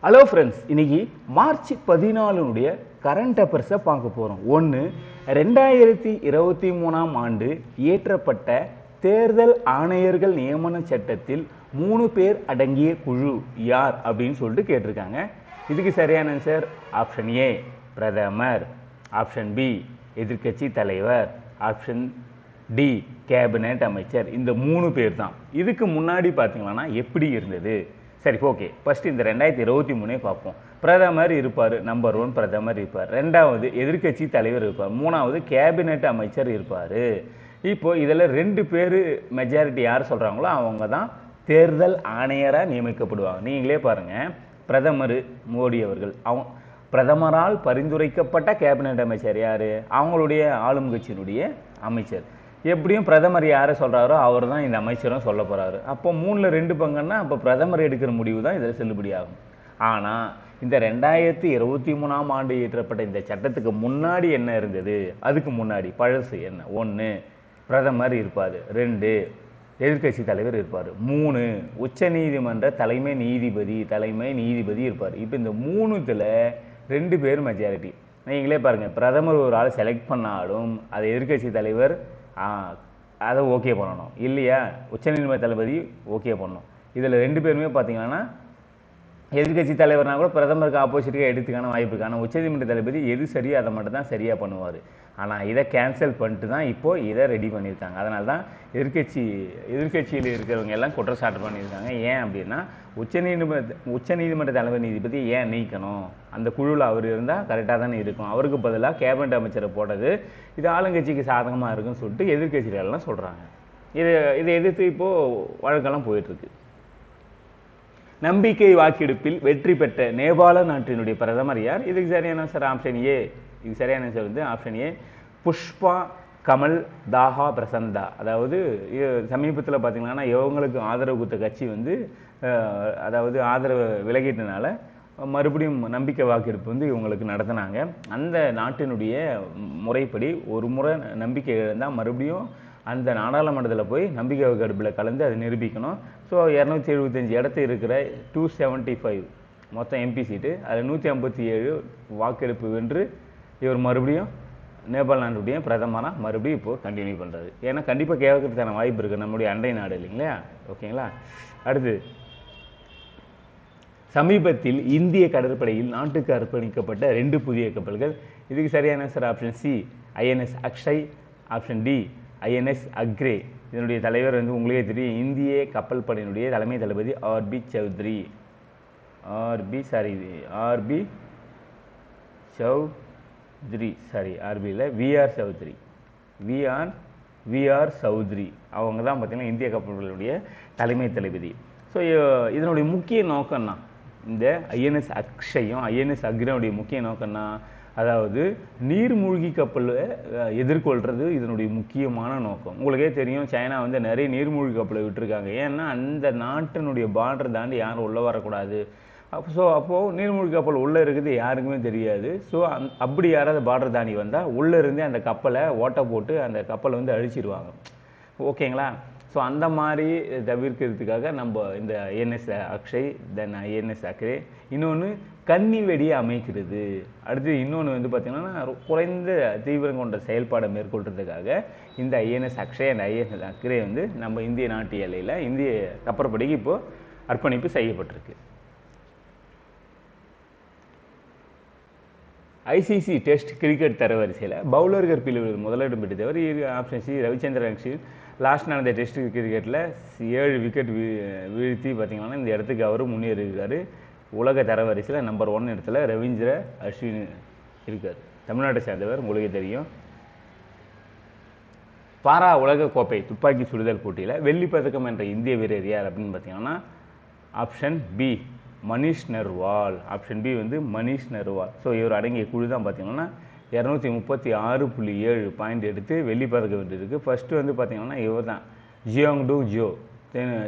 Hello friends, இன்னைக்கு March 14 current அஃபேர்ஸை பார்க்க போகிறோம். 2023 ஆண்டு இயற்றப்பட்ட தேர்தல் ஆணையர்கள் நியமன சட்டத்தில் 3 பேர் அடங்கிய குழு யார் அப்படின்னு சொல்லிட்டு கேட்டிருக்காங்க. இதுக்கு சரியான ஆன்சர் ஆப்ஷன் ஏ பிரதமர், ஆப்ஷன் பி எதிர்க்கட்சி தலைவர், ஆப்ஷன் டி கேபினெட் அமைச்சர். இந்த 3 பேர் தான். இதுக்கு முன்னாடி பார்த்தீங்கன்னா எப்படி இருந்தது? சரி, ஓகே. ஃபர்ஸ்ட் இந்த 2023 பார்ப்போம். பிரதமர் இருப்பார், நம்பர் 1 பிரதமர் இருப்பார், 2வது எதிர்க்கட்சி தலைவர் இருப்பார், 3வது கேபினெட் அமைச்சர் இருப்பார். இப்போ இதில் 2 பேர் மெஜாரிட்டி யார் சொல்கிறாங்களோ அவங்க தான் தேர்தல் ஆணையராக நியமிக்கப்படுவாங்க. நீங்களே பாருங்கள், பிரதமர் மோடி அவர்கள், பிரதமரால் பரிந்துரைக்கப்பட்ட கேபினெட் அமைச்சர் யார்? அவங்களுடைய ஆளும் கட்சியினுடைய அமைச்சர். எப்படியும் பிரதமர் யாரை சொல்கிறாரோ அவர் தான் இந்த அமைச்சரும் சொல்ல போகிறாரு. அப்போ 3ல் 2 பங்குன்னா அப்போ பிரதமர் எடுக்கிற முடிவு தான் இதில் செல்லுபடியாகும். ஆனால் இந்த 2023 ஆண்டு இயற்றப்பட்ட இந்த சட்டத்துக்கு முன்னாடி என்ன இருந்தது? அதுக்கு முன்னாடி பழசு என்ன? 1 பிரதமர் இருப்பார், 2 எதிர்கட்சி தலைவர் இருப்பார், 3 உச்சநீதிமன்ற தலைமை நீதிபதி இருப்பார். இப்போ இந்த 3த்தில் 2 பேர் மெஜாரிட்டி. நீங்களே பாருங்கள், பிரதமர் ஒரு ஆள் செலக்ட் பண்ணாலும் அதை எதிர்கட்சி தலைவர் அதை ஓகே பண்ணணும் இல்லையா? உச்சநீதிமன்ற தளபதி ஓகே பண்ணணும். இதில் 2 பேருமே பார்த்தீங்கன்னா எதிர்கட்சி தலைவர்னா கூட பிரதமருக்கு ஆப்போசிட்டாக எடுத்துக்கான வாய்ப்பு இருக்கு. ஆனால் உச்சநீதிமன்ற தளபதி எது சரியோ அதை மட்டும் தான் சரியாக பண்ணுவார். ஆனால் இதை கேன்சல் பண்ணிட்டு தான் இப்போது இதை ரெடி பண்ணியிருக்காங்க. அதனால தான் எதிர்கட்சியில் இருக்கிறவங்க எல்லாம் குற்றச்சாட்டு பண்ணியிருக்காங்க. ஏன் அப்படின்னா உச்சநீதிமன்ற தலைமை நீதிபதி ஏன் நீக்கணும்? அந்த குழுவில் அவர் இருந்தால் கரெக்டாக தானே இருக்கும். அவருக்கு பதிலாக கேபினட் அமைச்சரை போட்டது இது ஆளுங்கட்சிக்கு சாதகமாக இருக்குன்னு சொல்லிட்டு எதிர்கட்சிகளெல்லாம் சொல்கிறாங்க. இதை எதிர்த்து இப்போது வழக்கெல்லாம் போயிட்டுருக்கு. நம்பிக்கை வாக்கெடுப்பில் வெற்றி பெற்ற நேபாள நாட்டினுடைய பிரதமர் யார்? இதுக்கு சரியான ஆன்சர் ஆப்ஷன் ஏ. இதுக்கு சரியான ஆன்சர் வந்து ஆப்ஷன் ஏ புஷ்பா கமல் தாஹா பிரசந்தா. அதாவது சமீபத்தில் பார்த்தீங்கன்னா இவங்களுக்கு ஆதரவு கொடுத்த கட்சி வந்து அதாவது ஆதரவு விலகிட்டனால மறுபடியும் நம்பிக்கை வாக்கெடுப்பு வந்து இவங்களுக்கு நடத்தினாங்க. அந்த நாட்டினுடைய முறைப்படி ஒரு முறை நம்பிக்கை இழந்தால் மறுபடியும் அந்த நாடாளுமன்றத்தில் போய் நம்பிக்கை வாக்கெடுப்பில் கலந்து அதை நிரூபிக்கணும். ஸோ 275 இடத்து இருக்கிற 275 மொத்தம் எம்பி சீட்டு, அதில் 157 வாக்கெடுப்பு வென்று இவர் மறுபடியும் நேபாள நாட்டுடைய பிரதமராக மறுபடியும் இப்போது கண்டினியூ பண்ணுறது. ஏன்னா கண்டிப்பாக கேட்கறதுக்கான வாய்ப்பு இருக்குது, நம்முடைய அண்டை நாடு இல்லைங்களா? ஓகேங்களா? அடுத்து, சமீபத்தில் இந்திய கடற்படையில் நாட்டுக்கு அர்ப்பணிக்கப்பட்ட 2 புதிய கப்பல்கள். இதுக்கு சரியான answer option C INS Akshay, option D INS அக்ரே. இதனுடைய தலைவர் வந்து உங்களுக்கே தெரியும், இந்திய கப்பல் படையினுடைய தலைமை தளபதி ஆர்பி சௌத்ரி. விஆர் சௌத்ரி அவங்க தான் பார்த்தீங்கன்னா இந்திய கப்பல்களுடைய தலைமை தளபதி. ஸோ இதனுடைய முக்கிய நோக்கம்னா இந்த ஐஎன்எஸ் அக்ஷயும் ஐஎன்எஸ் அக்ரேனுடைய முக்கிய நோக்கம்னா அதாவது நீர்மூழ்கி கப்பலை எதிர்கொள்கிறது இதனுடைய முக்கியமான நோக்கம். உங்களுக்கே தெரியும், சைனா வந்து நிறைய நீர்மூழ்கி கப்பலை விட்டுருக்காங்க. ஏன்னா அந்த நாட்டினுடைய பார்டர் தாண்டி யாரும் உள்ளே வரக்கூடாது. அப்போது நீர்மூழ்கி கப்பல் உள்ளே இருக்குது யாருக்குமே தெரியாது. ஸோ அப்படி யாராவது பார்டர் தாண்டி வந்தால் உள்ளே இருந்தே அந்த கப்பலை ஓட்டை போட்டு அந்த கப்பலை வந்து அழிச்சிடுவாங்க. ஓகேங்களா? ஸோ அந்த மாதிரி தவிர்க்கிறதுக்காக நம்ம இந்த ஐஎன்எஸ் அக்ஷய், தென் ஐஎன்எஸ் அக்ரே, இன்னொன்று கன்னி வெடியை அமைக்கிறது, அடுத்து இன்னொன்று வந்து பார்த்திங்கன்னா குறைந்த தீவிரம் கொண்ட செயல்பாடை மேற்கொள்றதுக்காக இந்த INS Akshay and INS Agrey வந்து நம்ம இந்திய நாட்டு எல்லையில் இந்திய கப்பற்படைக்கு இப்போது அர்ப்பணிப்பு செய்யப்பட்டிருக்கு. ஐசிசி டெஸ்ட் கிரிக்கெட் தரவரிசையில் பவுலர்கள் பிரிவில் முதலிடம் பெற்றவர் option C Ravichandran Ashwin. Last நடந்த டெஸ்ட் கிரிக்கெட்டில் 7 விக்கெட் வீழ்த்தி பார்த்திங்கன்னா இந்த இடத்துக்கு அவரும் முன்னேறியிருக்காரு. உலக தரவரிசையில் நம்பர் 1 இடத்துல ரவீந்திர அஸ்வின் இருக்கார். தமிழ்நாட்டை சேர்ந்தவர், உங்களுக்கு தெரியும். பாரா உலக கோப்பை துப்பாக்கி சுடுதல் போட்டியில் வெள்ளிப்பதக்கம் என்ற இந்திய வீரர் யார் அப்படின்னு பார்த்தீங்கன்னா option B Manish Narwal. Option B வந்து மனிஷ் நர்வால். ஸோ இவர் அடங்கிய குழு தான் பார்த்தீங்கன்னா 236.7 பாயிண்ட் எடுத்து வெள்ளிப்பதக்கம் வென்றிருக்கு. ஃபர்ஸ்ட்டு வந்து பார்த்தீங்கன்னா இவர் தான் ஜியோங்டு ஜோ,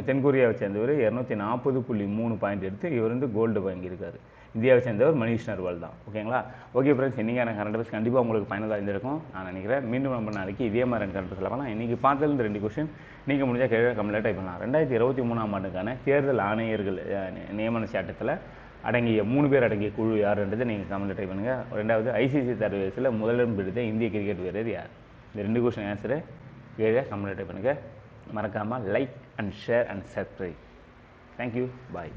தென்கொரியாவை சேர்ந்தவர் 240.3 பாயிண்ட் எடுத்து இவர் வந்து கோல்டு வாங்கியிருக்காரு. இந்தியாவை சேர்ந்தவர் மனிஷ் நர்வால் தான். ஓகேங்களா? ஓகே ஃப்ரெண்ட்ஸ், இன்றைக்கான கரண்ட் அஃபேர்ஸ் கண்டிப்பாக உங்களுக்கு பயனுள்ளதாக இருந்திருக்கும் நான் நினைக்கிறேன். மீண்டும் நம்ம நாளைக்கு இதே மாதிரி கரண்ட் அஃபேர்ஸ் பார்க்கலாம். இன்றைக்கி பார்த்ததுலேருந்து 2 கொஸ்டின் நீங்கள் முடிஞ்சால் கேட்க கம்ப்ளீட்டாக டைப் பண்ணலாம். 2023 ஆண்டுக்கான தேர்தல் ஆணையர்கள் நியமன சட்டத்தில் அடங்கிய 3 பேர் அடங்கிய குழு யாருன்றதை நீங்கள் கமெண்ட்டில் டைப் பண்ணுங்கள். ரெண்டாவது ஐசிசி தரவரிசையில் முதலிடம் பிடித்த இந்திய கிரிக்கெட் வீரர் யார்? இந்த 2 கொஸ்டின் ஆன்சரை கீழே கமெண்ட்டில் டைப் பண்ணுங்கள். மறக்காமல் like and share and subscribe. Thank you. Bye.